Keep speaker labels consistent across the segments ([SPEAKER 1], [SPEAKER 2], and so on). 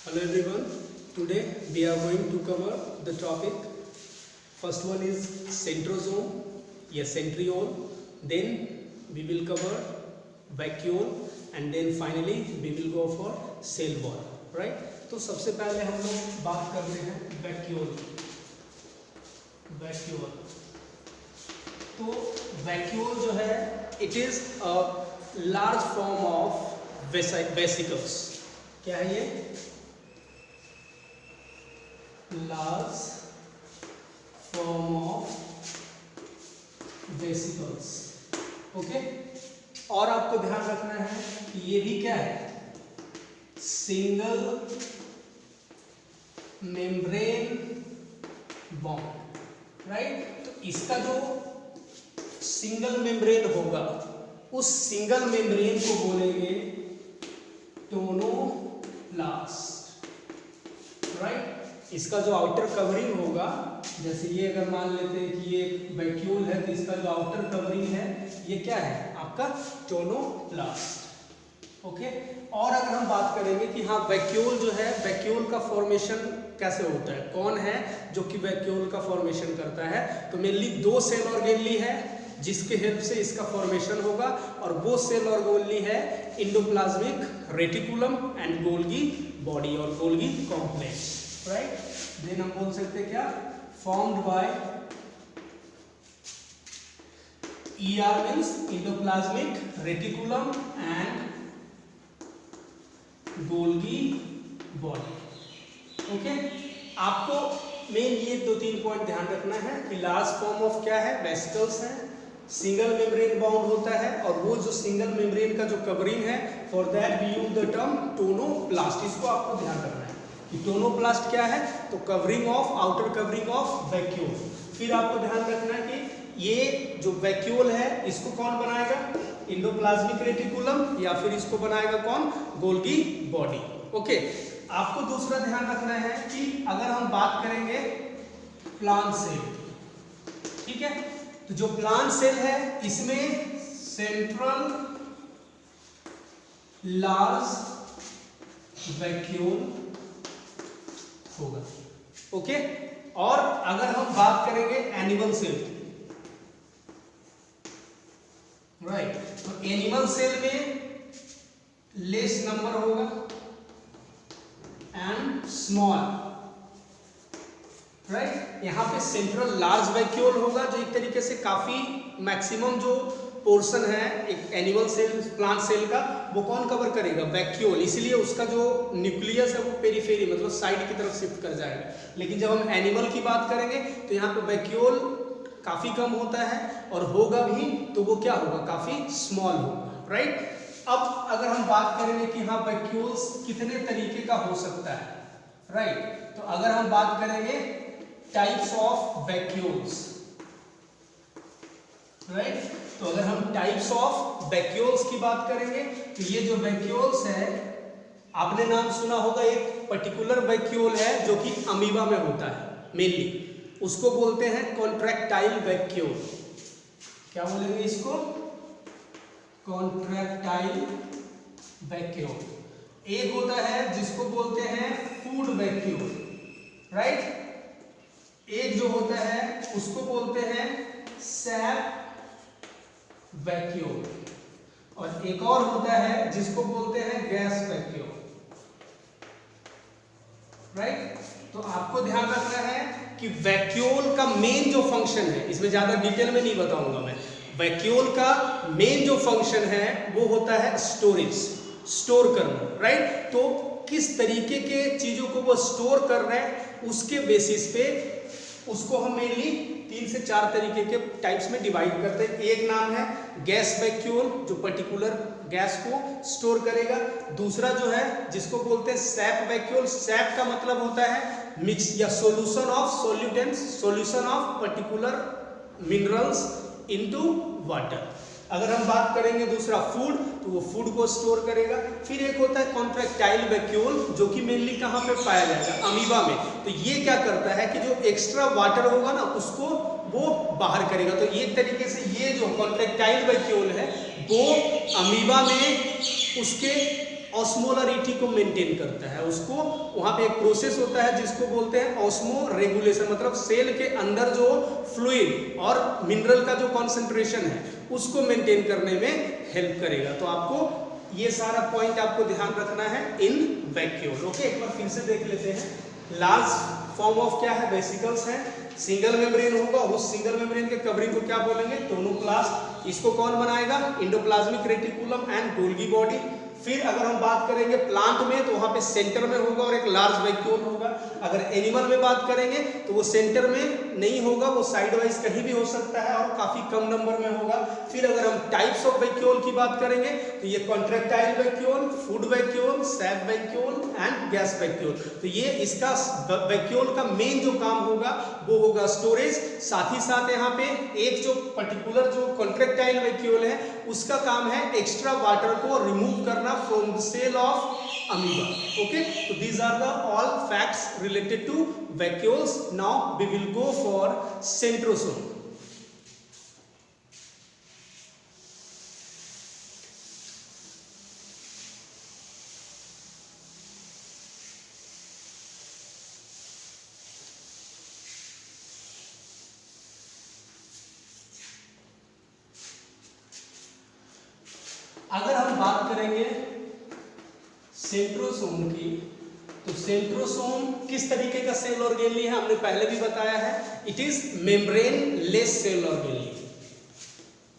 [SPEAKER 1] Hello everyone. Today we are going to cover the topic. First one is centrosome, yes, centriole. Then we will cover vacuole, and then finally we will go for cell wall. Right? तो सबसे पहले हम लोग बात करते हैं vacuole. Vacuole. तो vacuole जो है, it is a large form of vesicles. क्या है ये? Large form of vesicles. Okay. और आपको ध्यान रखना है कि ये भी क्या है? Single membrane bond. राइट. तो इसका जो सिंगल मेम्ब्रेन होगा, उस सिंगल मेम्ब्रेन को बोलेंगे टोनोप्लास्ट. राइट. इसका जो आउटर कवरिंग होगा, जैसे ये अगर मान लेते हैं कि ये वैक्यूल है, तो इसका जो आउटर कवरिंग है ये क्या है? आपका टोनोप्लास्ट. ओके. और अगर हम बात करेंगे कि हाँ वैक्यूल जो है, वैक्यूल का फॉर्मेशन कैसे होता है, कौन है जो कि वैक्यूल का फॉर्मेशन करता है, तो मेनली दो सेल ऑर्गेनली है जिसके हेल्प से इसका फॉर्मेशन होगा, और वो सेल ऑर्गेनली है endoplasmic reticulum and Golgi body और गोल्गी कॉम्प्लेक्स. राइट. देन हम बोल सकते हैं क्या? Formed by ER means endoplasmic reticulum and Golgi body. Okay. आपको मेन ये 2-3 पॉइंट ध्यान रखना है कि लार्ज फॉर्म ऑफ क्या है? वेसिकल्स है, सिंगल मेम्ब्रेन बाउंड होता है, और वो जो सिंगल मेम्ब्रेन का जो कवरिंग है, for that we use the term tonoplast. इसको आपको ध्यान रखना है कि टोनोप्लास्ट क्या है, तो covering of, outer covering of vacuole. फिर आपको ध्यान रखना है कि ये जो वैक्यूल है इसको कौन बनाएगा? एंडोप्लाज्मिक रेटिकुलम, या फिर इसको बनाएगा कौन? Golgi body. ओके. आपको दूसरा ध्यान रखना है कि अगर हम बात करेंगे प्लांट सेल, ठीक है, तो जो प्लांट सेल है इसमें सेंट्रल लार्ज वैक्यूल होगा. ओके. और अगर हम बात करेंगे एनिमल सेल, राइट, तो एनिमल सेल में लेस नंबर होगा एंड स्मॉल. राइट. यहाँ पे सेंट्रल लार्ज वैक्यूल होगा जो एक तरीके से काफी मैक्सिमम जो पोर्शन है एक एनिमल सेल, प्लांट सेल का, वो कौन कवर करेगा? वैक्यूल. इसीलिए उसका जो न्यूक्लियस है वो पेरिफेरी मतलब साइड की तरफ शिफ्ट कर जाएगा. लेकिन जब हम एनिमल की बात करेंगे तो यहाँ पे वैक्यूल काफी कम होता है, और होगा भी तो वो क्या होगा? काफी स्मॉल होगा. राइट. अब अगर हम बात करेंगे कि हाँ वैक्यूल्स कितने तरीके का हो सकता है, राइट, तो अगर हम बात करेंगे टाइप्स ऑफ वैक्यूल्स, राइट, तो अगर हम टाइप्स ऑफ वैक्यूल्स की बात करेंगे तो ये जो वैक्यूल्स है, आपने नाम सुना होगा, एक पर्टिकुलर वैक्यूल है जो कि अमीबा में होता है मेनली, उसको बोलते हैं कॉन्ट्रैक्टाइल वैक्यूल. क्या बोलेंगे इसको? Contractile vacuole. एक होता है जिसको बोलते हैं फूड वैक्यूल, राइट. एक जो होता है उसको बोलते हैं सैप वैक्यूल, और एक और होता है जिसको बोलते हैं गैस वैक्यूल. राइट. तो आपको ध्यान रखना है कि वैक्यूल का मेन जो फंक्शन है, इसमें ज्यादा डिटेल में नहीं बताऊंगा मैं, वैक्यूल का मेन जो फंक्शन है वो होता है स्टोरेज, स्टोर करना. राइट. तो किस तरीके के चीजों को वो स्टोर कर रहे हैं उसके बेसिस पे उसको हम मेनली 3 से 4 तरीके के टाइप्स में डिवाइड करते हैं. एक नाम है गैस वैक्यूल, जो पर्टिकुलर गैस को स्टोर करेगा. दूसरा जो है जिसको बोलते हैं सैप वैक्यूल. सैप का मतलब होता है मिक्स या solution of solutants, solution of particular minerals into water. अगर हम बात करेंगे दूसरा फूड, तो वो फूड को स्टोर करेगा. फिर एक होता है कॉन्ट्रैक्टाइल वैक्यूल, जो कि मेनली कहाँ पे पाया जाएगा? अमीबा में. तो ये क्या करता है कि जो एक्स्ट्रा वाटर होगा ना उसको वो बाहर करेगा. तो एक तरीके से ये जो कॉन्ट्रैक्टाइल वैक्यूल है वो अमीबा में उसके ऑस्मोलरिटी को मेंटेन करता है। उसको वहां पे एक प्रोसेस होता है जिसको बोलते हैं ऑस्मो रेगुलेशन, मतलब सेल के अंदर जो फ्लूइड और मिनरल का जो कॉन्सेंट्रेशन है उसको मेंटेन करने में हेल्प करेगा। तो आपको ये सारा पॉइंट आपको ध्यान रखना है इन वैक्यूल। ओके, एक बार फिर से देख लेते हैं। लार्ज फॉर्म ऑफ क्या है, वेसिकल्स है, सिंगल मेम्ब्रेन होगा, उस सिंगल मेम्ब्रेन के कवरिंग को क्या बोलेंगे, टोनोप्लास्ट। इसको कौन बनाएगा, endoplasmic reticulum and Golgi body. फिर अगर हम बात करेंगे प्लांट में तो वहां पे सेंटर में होगा और एक लार्ज वैक्यूल होगा। अगर एनिमल में बात करेंगे तो वो सेंटर में नहीं होगा, वो साइड वाइज कहीं भी हो सकता है और काफी कम नंबर में होगा। फिर अगर हम टाइप्स ऑफ वैक्यूल की बात करेंगे तो ये contractile vacuole, food vacuole, SAP vacuole and gas vacuole. तो ये इसका वैक्यूल का मेन जो काम होगा वो होगा स्टोरेज। साथ ही साथ यहाँ पे एक जो पर्टिकुलर जो कॉन्ट्रैक्टाइल वैक्यूल है उसका काम है एक्स्ट्रा वाटर को रिमूव करना from the cell of amoeba. Okay, so these are the all facts related to vacuoles. Now we will go for centrosome. अगर हम बात करेंगे सेंट्रोसोम की, तो सेंट्रोसोम किस तरीके का सेल ऑर्गेनली है हमने पहले भी बताया है। It is membrane less cell organelle.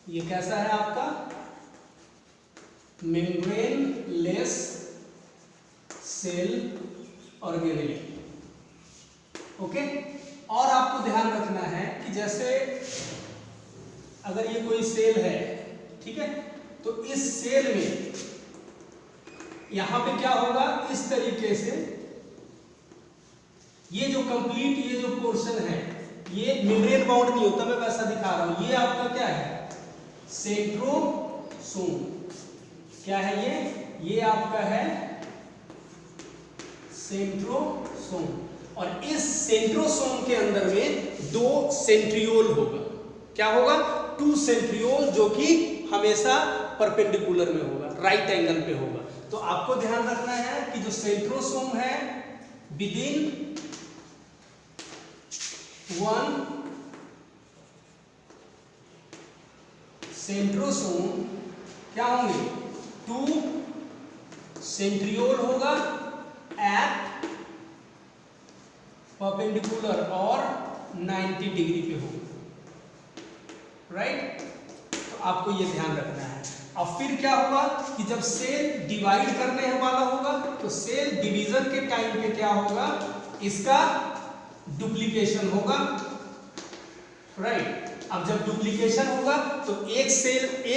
[SPEAKER 1] ये कैसा है आपका, membrane less cell organelle. Okay, और आपको ध्यान रखना है कि जैसे अगर ये कोई सेल है, ठीक है, तो इस सेल में यहां पे क्या होगा, इस तरीके से ये जो कंप्लीट ये जो पोर्शन है ये मेम्ब्रेन बाउंड नहीं होता, मैं वैसा दिखा रहा हूं। ये आपका क्या है, सेंट्रोसोम। क्या है ये आपका है सेंट्रोसोम। और इस सेंट्रोसोम के अंदर में 2 सेंट्रियोल होगा। क्या होगा, 2 सेंट्रियोल, जो कि हमेशा परपेंडिकुलर में होगा, राइट एंगल पे होगा। तो आपको ध्यान रखना है कि जो सेंट्रोसोम है विद इन 1 सेंट्रोसोम क्या होंगे, 2 सेंट्रियोल होगा एट परपेंडिकुलर और 90 डिग्री पे होगा, राइट। तो आपको ये ध्यान रखना है। अब फिर क्या होगा कि जब सेल डिवाइड करने वाला होगा तो सेल डिवीजन के टाइम पे क्या होगा, इसका डुप्लीकेशन होगा, राइट। अब जब डुप्लीकेशन होगा तो एक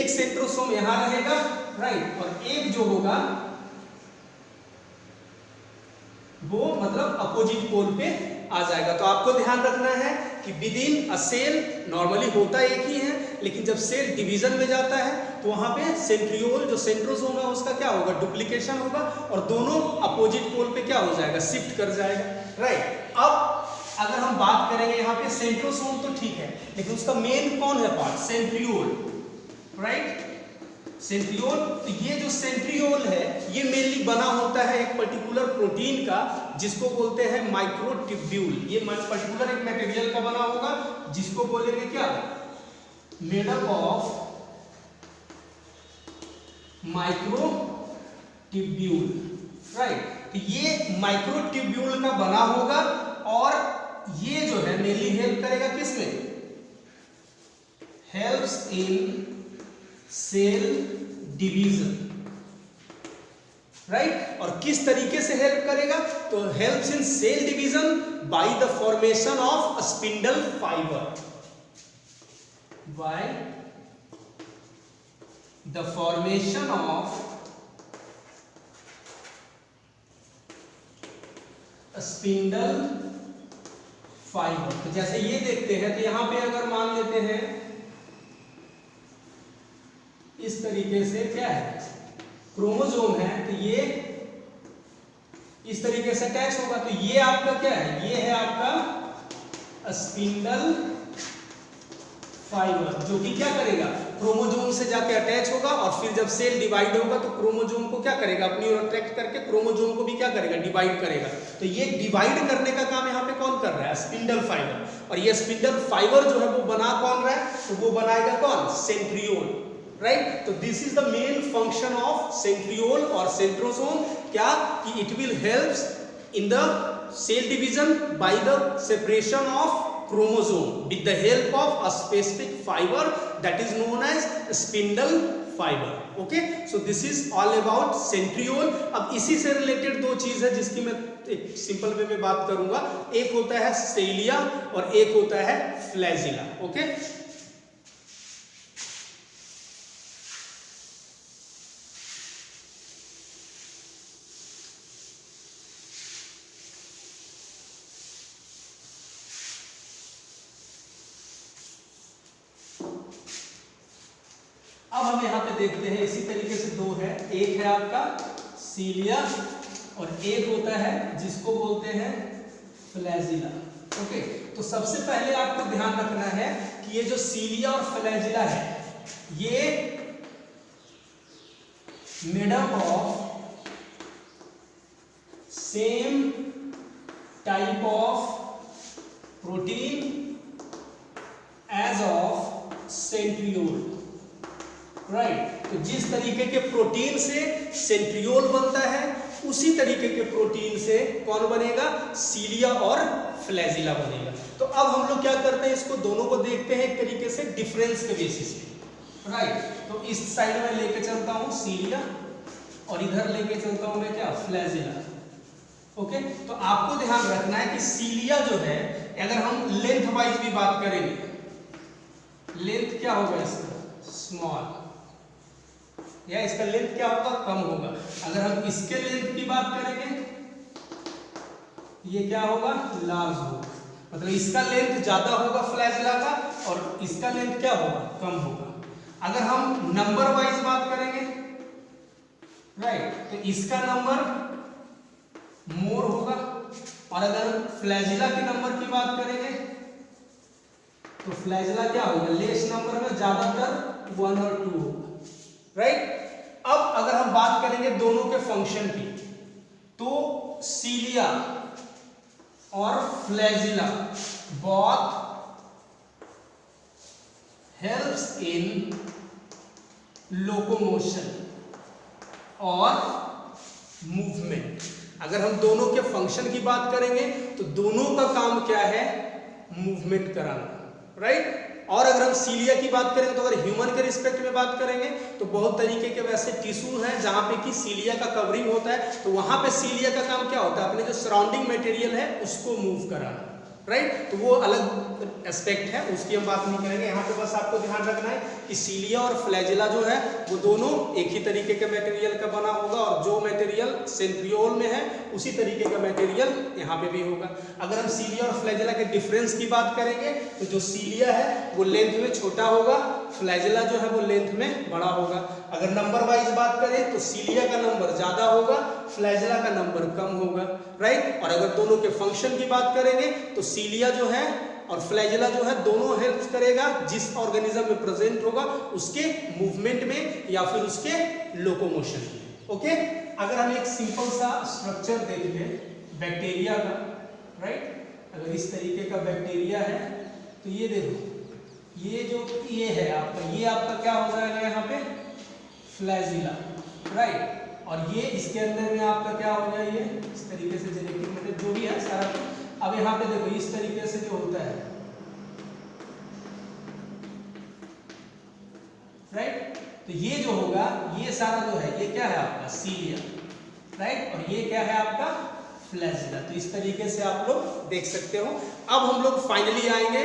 [SPEAKER 1] सेंट्रोसोम यहां रहेगा, राइट, और एक जो होगा वो मतलब अपोजिट पोल पे आ जाएगा। तो आपको ध्यान रखना है कि within a cell normally होता एक ही है, लेकिन जब सेल डिवीजन में जाता है तो वहां पे सेंट्रियोल जो सेंट्रोसोम है उसका क्या होगा, डुप्लीकेशन होगा और दोनों अपोजिट पोल पे क्या हो जाएगा, शिफ्ट कर जाएगा, राइट। अब अगर हम बात करेंगे यहाँ पे सेंट्रोसोम तो ठीक है, लेकिन उसका मेन कौन है पार्ट, सेंट्रियोल, राइट, सेंट्रियोल। तो ये जो सेंट्रियोल है ये मेनली बना होता है एक पर्टिकुलर प्रोटीन का जिसको बोलते हैं माइक्रोट्यूब्यूल। ये पर्टिकुलर एक मटेरियल का बना होगा जिसको बोलेंगे क्या, made up of microtubule, right. तो ये माइक्रोट्यूब्यूल का बना होगा और ये जो है मेनली हेल्प करेगा किसमें, helps in cell division, right. और किस तरीके से हेल्प करेगा, तो helps in cell division by the formation of a spindle fibre, by the formation of spindle fibre. तो जैसे ये देखते हैं तो यहां पे अगर मान लेते हैं इस तरीके से क्या है, क्रोमोसोम है, तो ये इस तरीके से अटैच होगा। तो ये आपका क्या है, ये है आपका स्पिंडल फाइबर, जो कि क्या करेगा, क्रोमोसोम से जाके अटैच होगा और फिर जब सेल डिवाइड होगा तो क्रोमोसोम को क्या करेगा, अपनी ओर अट्रैक्ट करके क्रोमोसोम को भी क्या करेगा, डिवाइड करेगा। तो ये डिवाइड करने का काम यहाँ पे कौन कर रहा है, स्पिंडल फाइबर। और ये स्पिंडल फाइबर जो है वो बना कौन रहा है, तो वो बनाएगा कौन, सेंट्रियोल, राइट। तो this is the main function of centriole और सेंट्रोसोम, क्या कि it will helps in the cell division by the separation of chromosome with the help of a specific fiber that is known as spindle fiber. Okay, so this is all about centriole. अब इसी से related दो चीज है जिसकी मैं एक simple way में बात करूंगा। एक होता है सेलिया और एक होता है फ्लैजिला। ओके, अब हम यहाँ पे देखते हैं इसी तरीके से दो है, एक है आपका सीलिया और एक होता है जिसको बोलते हैं फ्लैजिला। ओके, तो सबसे पहले आपको ध्यान रखना है कि ये जो सीलिया और फ्लैजिला है ये made up of same type of protein as of centriole, right. तो जिस तरीके के प्रोटीन से सेंट्रियोल बनता है उसी तरीके के प्रोटीन से कौन बनेगा, सीलिया और फ्लैजिला बनेगा। तो अब हम लोग क्या करते हैं, इसको दोनों को देखते हैं एक तरीके से डिफरेंस के बेसिस पे, राइट। तो इस साइड में लेके चलता हूं सीलिया और इधर लेके चलता हूं मैं क्या, फ्लैजिला। ओके, तो आपको ध्यान रखना है कि सीलिया जो है, अगर हम लेंथ वाइज भी बात करेंगे, लेंथ क्या होगा इसका, स्मॉल, या इसका लेंथ क्या होगा, कम होगा। अगर हम इसके लेंथ की बात करेंगे ये क्या होगा, लार्ज होगा। मतलब इसका लेंथ ज्यादा होगा फ्लैजिला का और इसका लेंथ क्या होगा, कम होगा। अगर हम नंबर वाइज बात करेंगे, राइट, तो इसका नंबर मोर होगा और अगर फ्लैजिला के नंबर की बात करेंगे तो फ्लैजिला क्या होगा, लेस नंबर में ज्यादातर 1 और 2 होगा, राइट। अब अगर हम बात करेंगे दोनों के फंक्शन की, तो सीलिया और flagella both helps in locomotion और मूवमेंट। अगर हम दोनों के फंक्शन की बात करेंगे तो दोनों का काम क्या है, मूवमेंट कराना, राइट। और अगर हम सीलिया की बात करेंगे तो अगर ह्यूमन के रिस्पेक्ट में बात करेंगे तो बहुत तरीके के वैसे टिश्यू हैं जहां पे कि सीलिया का कवरिंग होता है, तो वहां पे सीलिया का काम क्या होता है, अपने जो सराउंडिंग मटेरियल है उसको मूव कराना, राइट। तो वो अलग एस्पेक्ट है, उसकी हम बात नहीं करेंगे। यहाँ पे बस आपको ध्यान रखना है कि सीलिया और फ्लैजिला जो है वो दोनों एक ही तरीके के मटेरियल का बना होगा और जो मटेरियल सेंट्रियोल में है उसी तरीके का मटेरियल यहाँ पे भी होगा। अगर हम सीलिया और फ्लैजिला के डिफरेंस की बात करेंगे तो जो सीलिया है वो लेंथ में छोटा होगा, फ्लैजिला जो है वो लेंथ में बड़ा होगा। अगर नंबर वाइज बात करें तो सीलिया का नंबर ज्यादा होगा, फ्लैजिला का नंबर कम होगा, राइट। और अगर दोनों के फंक्शन की बात करेंगे तो सीलिया जो है और फ्लैजिला जो है दोनों हेल्प करेगा जिस ऑर्गेनिज्म में प्रेजेंट होगा उसके मूवमेंट में या फिर उसके लोकोमोशन में। ओके, अगर हम एक सिंपल सा स्ट्रक्चर देख लें बैक्टीरिया का, राइट, अगर इस तरीके का बैक्टीरिया है तो ये देखो, ये जो ये है आपका, ये आपका क्या हो जाएगा यहाँ पे, फ्लैजिला, राइट। और ये इसके अंदर में आपका क्या हो जाए, ये इस तरीके से जेनेटिक मतलब जो भी है सारा कुछ। अब यहाँ पे देखो इस तरीके से जो होता है, राइट, तो ये जो होगा ये सारा जो है ये क्या है आपका सीलिया, राइट, और ये क्या है आपका फ्लैजिला। तो इस तरीके से आप लोग देख सकते हो। अब हम लोग फाइनली आएंगे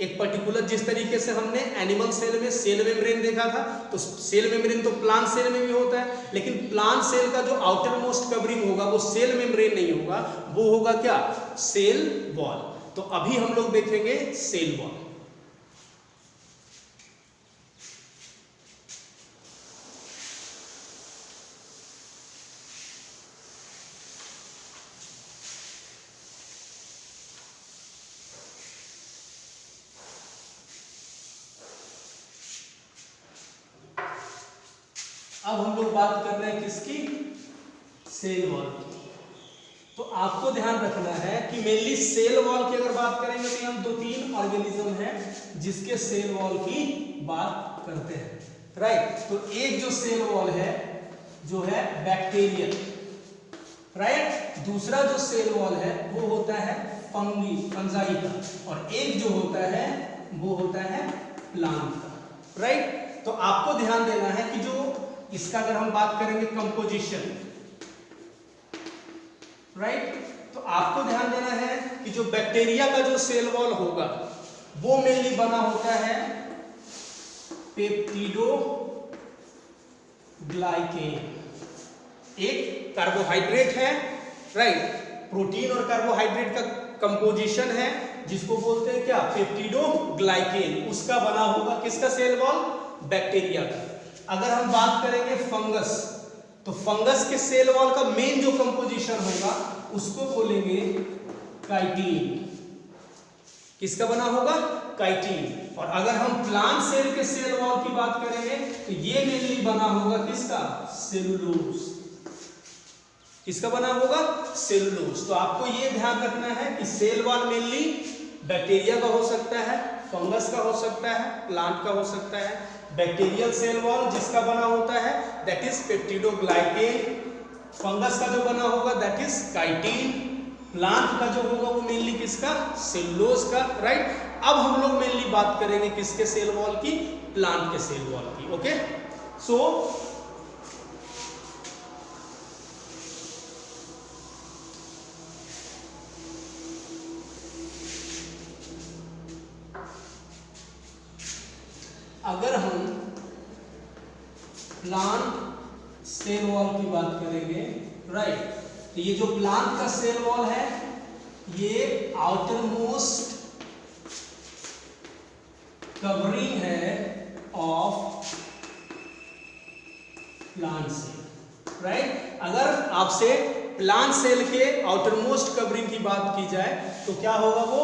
[SPEAKER 1] एक पर्टिकुलर, जिस तरीके से हमने एनिमल सेल में सेल मेम्ब्रेन देखा था, तो सेल मेम्ब्रेन तो प्लांट सेल में भी होता है, लेकिन प्लांट सेल का जो आउटर मोस्ट कवरिंग होगा वो सेल मेम्ब्रेन नहीं होगा, वो होगा क्या, सेल वॉल। तो अभी हम लोग देखेंगे सेल वॉल। लोग बात कर रहे हैं किसकी, सेल वॉल की। तो आपको ध्यान रखना है कि मेनली सेल वॉल की अगर बात करेंगे तो हम 2-3 ऑर्गेनिज्म हैं जिसके सेल वॉल की बात करते हैं, राइट। तो एक जो सेल वॉल है जो है बैक्टीरियल, राइट। दूसरा जो सेल वॉल है वो होता है फंजाई का, और एक जो होता है वो होता है प्लांट का, राइट। तो आपको ध्यान देना है कि जो इसका अगर हम बात करेंगे कंपोजिशन, राइट, तो आपको ध्यान देना है कि जो बैक्टीरिया का जो सेल वॉल होगा वो मेनली बना होता है पेप्टिडोग्लाइकेन। एक कार्बोहाइड्रेट है, राइट, प्रोटीन और कार्बोहाइड्रेट का कंपोजिशन है जिसको बोलते हैं क्या, पेप्टिडोग्लाइकेन। उसका बना होगा किसका सेल वॉल, बैक्टीरिया का। अगर हम बात करेंगे फंगस, तो फंगस के सेल वॉल का मेन जो कंपोजिशन होगा उसको बोलेंगे काइटिन। किसका बना होगा, काइटिन। और अगर हम प्लांट सेल के सेल वॉल की बात करेंगे तो ये मेनली बना होगा किसका, सेलुलोज। किसका बना होगा, सेलुलोज। तो आपको ये ध्यान रखना है कि सेल वॉल मेनली बैक्टीरिया का हो सकता है, फंगस का हो सकता है, प्लांट का हो सकता है। बैक्टीरियल सेल वॉल जिसका बना होता है दैट इज पेप्टिडोग्लाइकेन, फंगस का जो बना होगा दैट इज काइटिन, प्लांट का जो होगा वो मेनली किसका, सेलुलोज का, राइट। अब हम लोग मेनली बात करेंगे किसके सेल वॉल की, प्लांट के सेल वॉल की, ओके। सो अगर हम प्लांट सेल वॉल की बात करेंगे, राइट, तो ये जो प्लांट का सेल वॉल है ये आउटर मोस्ट कवरिंग है ऑफ प्लांट सेल, राइट। अगर आपसे प्लांट सेल के आउटर मोस्ट कवरिंग की बात की जाए तो क्या होगा वो,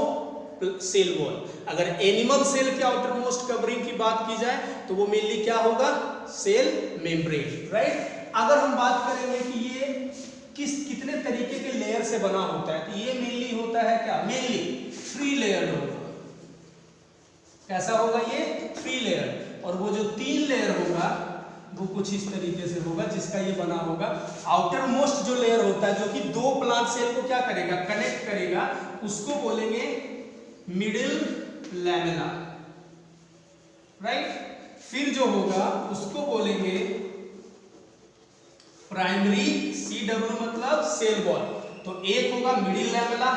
[SPEAKER 1] सेल वॉल। अगर एनिमल सेल के आउटर मोस्ट कवरिंग की बात की जाए तो वो मेनली क्या होगा, सेल मेम्ब्रेन, राइट। अगर हम बात करेंगे कि ये कितने तरीके के लेयर से बना होता है तो ये मेनली होता है क्या, मेनली 3 लेयर होगा। कैसा होगा ये, 3 लेयर। और वो जो 3 लेयर होगा वो कुछ इस तरीके से होगा जिसका ये बना होगा। आउटर मोस्ट जो लेयर होता है जो कि 2 प्लांट सेल को क्या करेगा, कनेक्ट करेगा, उसको बोलेंगे मिडिल लैमेला, राइट। फिर जो होगा उसको बोलेंगे प्राइमरी, CW मतलब सेल वॉल। तो एक होगा मिडिल लैमेला,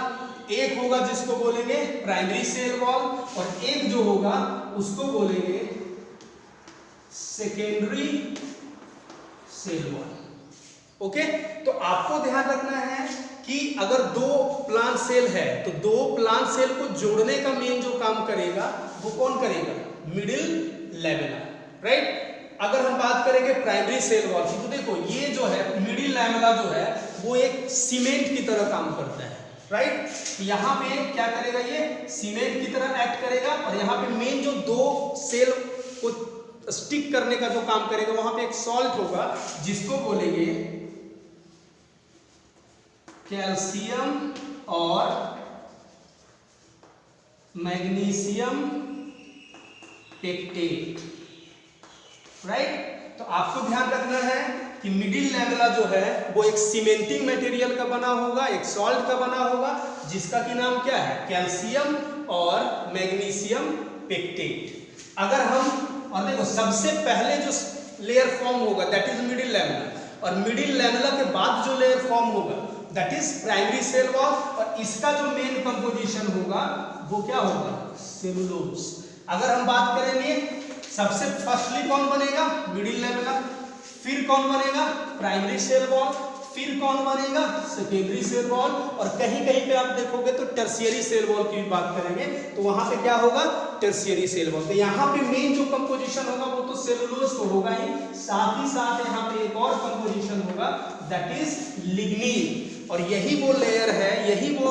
[SPEAKER 1] एक होगा जिसको बोलेंगे प्राइमरी सेल वॉल, और एक जो होगा उसको बोलेंगे सेकेंडरी सेल वॉल, ओके। तो आपको ध्यान रखना है कि अगर 2 प्लांट सेल है तो 2 प्लांट सेल को जोड़ने का मेन जो काम करेगा वो कौन करेगा, मिडिल लैमेला, राइट। अगर हम बात करेंगे प्राइमरी सेल वॉल की तो देखो ये जो है मिडिल लैमेला जो है वो एक सीमेंट की तरह काम करता है, राइट। यहाँ पे क्या करेगा, ये सीमेंट की तरह एक्ट करेगा, और यहाँ पे मेन जो 2 सेल को स्टिक करने का जो काम करेगा वहां पे एक सॉल्ट होगा जिसको बोलेंगे कैल्शियम और मैग्नीशियम पेक्टेट, राइट। तो आपको ध्यान रखना है कि मिडिल लैमेला जो है वो एक सीमेंटिंग मटेरियल का बना होगा, एक सॉल्ट का बना होगा जिसका की नाम क्या है, कैल्शियम और मैग्नीशियम पेक्टेट। अगर हम, और देखो सबसे पहले जो लेयर फॉर्म होगा दैट इज मिडिल लैमेला, और मिडिल लैमेला के बाद जो लेयर फॉर्म होगा that is primary cell wall, और इसका जो मेन कंपोजिशन होगा वो क्या होगा, सेलुलोज। अगर हम बात करेंगे सबसे फर्स्टली कौन बनेगा, मिडिल लैमेला, फिर कौन बनेगा, प्राइमरी सेल वॉल, फिर कौन बनेगा, सेकेंडरी सेल वॉल, और कहीं कहीं पे आप देखोगे तो टर्शियरी सेल वॉल की बात करेंगे तो वहां पे क्या होगा, टर्शियरी सेल वॉल। तो यहाँ पे मेन जो कंपोजिशन होगा वो तो सेलुलोज तो होगा ही, साथ ही साथ यहाँ पे एक और कंपोजिशन होगा दैट इज लिग्निन, और यही वो लेयर है, यही वो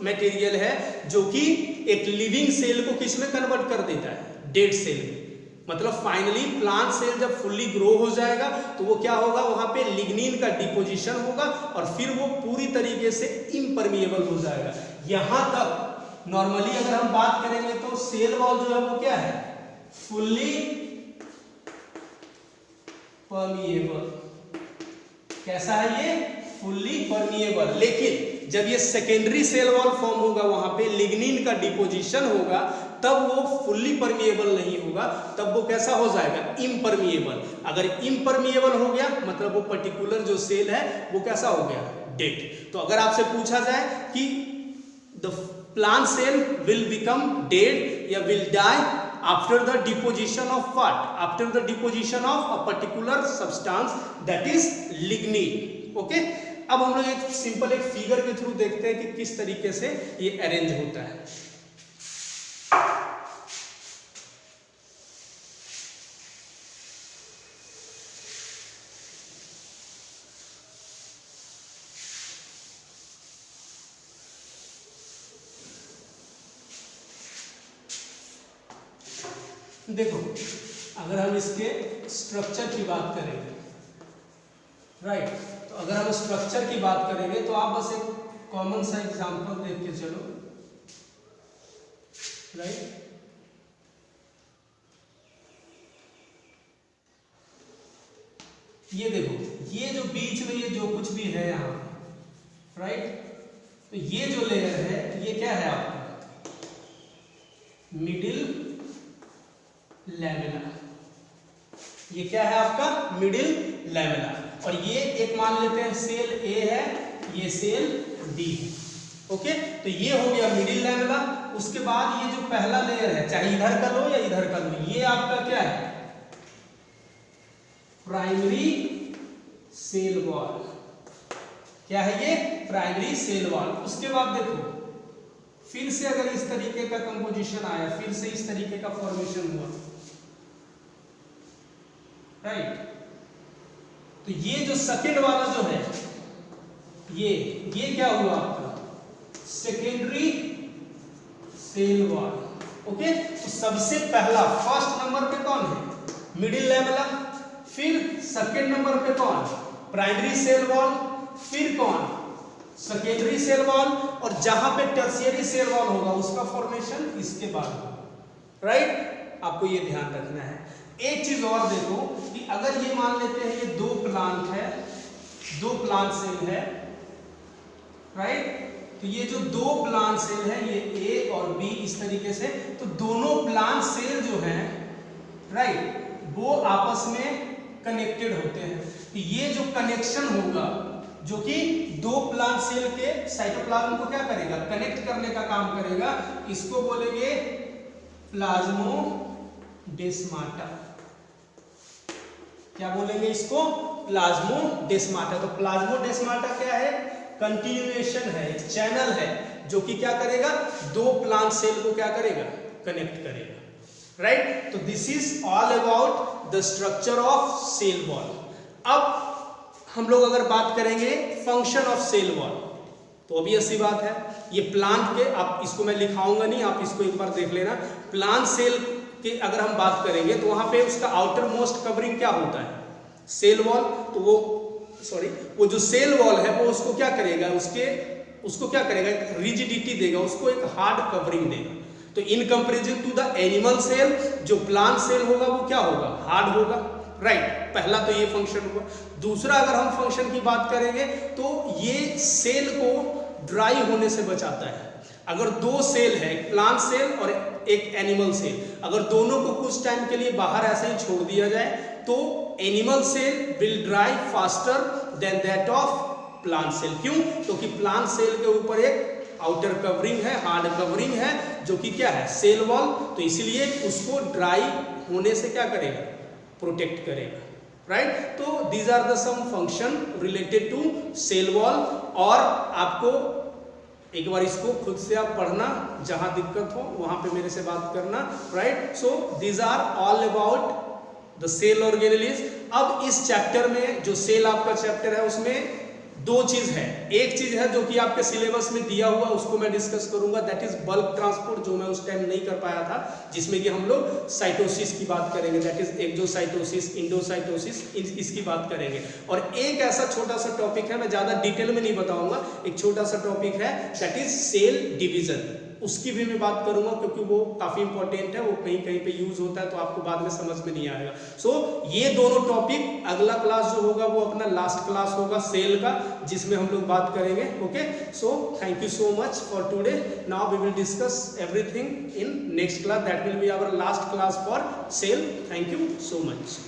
[SPEAKER 1] मटेरियल है जो कि एक लिविंग सेल को किस में कन्वर्ट कर देता है, डेड सेल में। मतलब फाइनली प्लांट सेल जब फुल्ली ग्रो हो जाएगा तो वो क्या होगा, वहां पे लिग्निन का डिपोजिशन होगा और फिर वो पूरी तरीके से इम्परमिएबल हो जाएगा। यहां तक नॉर्मली अगर हम बात करेंगे तो सेल वॉल जो है वो क्या है, फुल्ली परमिएबल। कैसा है ये, फुल्ली परमिएबल। लेकिन जब ये सेकेंडरी सेल वॉल फॉर्म होगा, वहां पे लिग्निन का डिपोजिशन होगा, तब वो फुल्ली परमिएबल नहीं होगा, तब वो कैसा हो जाएगा, इम्परमिएबल। अगर इम्परमिएबल हो गया मतलब वो पर्टिकुलर जो सेल है वो कैसा हो गया, डेड। तो अगर आपसे पूछा जाए कि the plant cell will become dead या will die after the deposition of what, after the deposition of a particular substance that is lignin. Okay, अब हम लोग एक सिंपल एक फिगर के थ्रू देखते हैं कि किस तरीके से ये अरेंज होता है। देखो, अगर हम इसके स्ट्रक्चर की बात करेंगे, राइट, तो अगर हम स्ट्रक्चर की बात करेंगे तो आप बस एक कॉमन सा एग्जांपल देख के चलो, राइट। ये देखो, ये जो बीच में ये जो कुछ भी है यहाँ, राइट, तो ये जो लेयर है ये क्या है आपका, मिडिल लैमेला। ये क्या है आपका, मिडिल लैमेला। और ये एक मान लेते हैं सेल ए है, ये सेल डी है। ओके, तो ये हो गया मिडिल लैमेला। उसके बाद ये जो पहला लेयर है, चाहे इधर का लो या इधर का लो, ये आपका क्या है, प्राइमरी सेल वॉल। क्या है ये, प्राइमरी सेल वॉल। उसके बाद देखो, फिर से अगर इस तरीके का कंपोजिशन आया, फिर से इस तरीके का फॉर्मेशन हुआ, राइट, तो ये जो सेकेंड वाला जो है, ये क्या हुआ आपका, सेकेंडरी सेल वॉल। ओके, तो सबसे पहला फर्स्ट नंबर पे कौन है, मिडिल लैमेला, फिर सेकेंड नंबर पे कौन, प्राइमरी सेल वॉल, फिर कौन, सेकेंडरी सेल वॉल, और जहां पे टर्शियरी सेल वॉल होगा उसका फॉर्मेशन इसके बाद होगा, राइट। आपको ये ध्यान रखना है। एक चीज और देखो कि अगर ये मान लेते हैं ये दो प्लांट है, दो प्लांट सेल है, राइट, तो ये जो दो प्लांट सेल है, ये ए और बी इस तरीके से, तो दोनों प्लांट सेल जो हैं, राइट, वो आपस में कनेक्टेड होते हैं। तो ये जो कनेक्शन होगा, जो कि दो प्लांट सेल के साइटोप्लाज्म को क्या करेगा, कनेक्ट करने का काम करेगा, इसको बोलेंगे प्लाज्मोडेस्माटा। क्या बोलेंगे इसको, प्लाज्मोडेस्माटा। तो प्लाज्मोडेस्माटा क्या है, कंटिन्यूएशन है, एक चैनल है जो कि क्या करेगा, दो प्लांट सेल को क्या करेगा, कनेक्ट करेगा, राइट। तो this is all about the structure of cell wall. अब हम लोग अगर बात करेंगे फंक्शन ऑफ सेल वॉल, तो ऑब्वियस सी बात है, ये प्लांट के, आप इसको मैं लिखाऊंगा नहीं, आप इसको एक बार देख लेना। प्लांट सेल की अगर हम बात करेंगे तो वहां पे उसका आउटर मोस्ट कवरिंग क्या होता है, सेल वॉल। तो वो जो सेल वॉल है वो उसको क्या करेगा, उसको क्या करेगा, रिजिडिटी देगा, उसको एक हार्ड कवरिंग देगा। तो in comparison to the animal cell, जो प्लांट सेल होगा वो क्या होगा, हार्ड होगा, राइट। पहला तो ये फंक्शन हुआ। दूसरा अगर हम फंक्शन की बात करेंगे तो ये सेल को ड्राई होने से बचाता है। अगर दो सेल है, एक प्लांट सेल और एक एनिमल सेल, अगर दोनों को कुछ टाइम के लिए बाहर ऐसे ही छोड़ दिया जाए तो animal cell will dry faster than that of plant cell. क्यों, क्योंकि प्लांट सेल के ऊपर एक आउटर कवरिंग है, हार्ड कवरिंग है, जो कि क्या है, सेल वॉल। तो इसलिए उसको ड्राई होने से क्या करेगा, प्रोटेक्ट करेगा, राइट। तो these are the some function related to cell wall. और आपको एक बार इसको खुद से आप पढ़ना, जहां दिक्कत हो वहां पे मेरे से बात करना, right. So these are all about the cell organelles. अब इस चैप्टर में, जो सेल आपका चैप्टर है, उसमें दो चीज है, एक चीज है जो कि आपके सिलेबस में दिया हुआ, उसको मैं डिस्कस करूंगा, दैट इज बल्क ट्रांसपोर्ट, जो मैं उस टाइम नहीं कर पाया था, जिसमें कि हम लोग साइटोसिस की बात करेंगे, दैट इज एक्सोसाइटोसिस, इंडोसाइटोसिस, इसकी बात करेंगे। और एक ऐसा छोटा सा टॉपिक है, मैं ज्यादा डिटेल में नहीं बताऊंगा, एक छोटा सा टॉपिक है दैट इज सेल डिवीजन, उसकी भी मैं बात करूंगा, क्योंकि वो काफी इंपॉर्टेंट है, वो कहीं कहीं पे यूज होता है, तो आपको बाद में समझ में नहीं आएगा। सो ये दोनों टॉपिक, अगला क्लास जो होगा वो अपना लास्ट क्लास होगा सेल का, जिसमें हम लोग बात करेंगे। Okay, so thank you so much for today. Now we will discuss everything in next class, that will be our last class for cell. Thank you so much.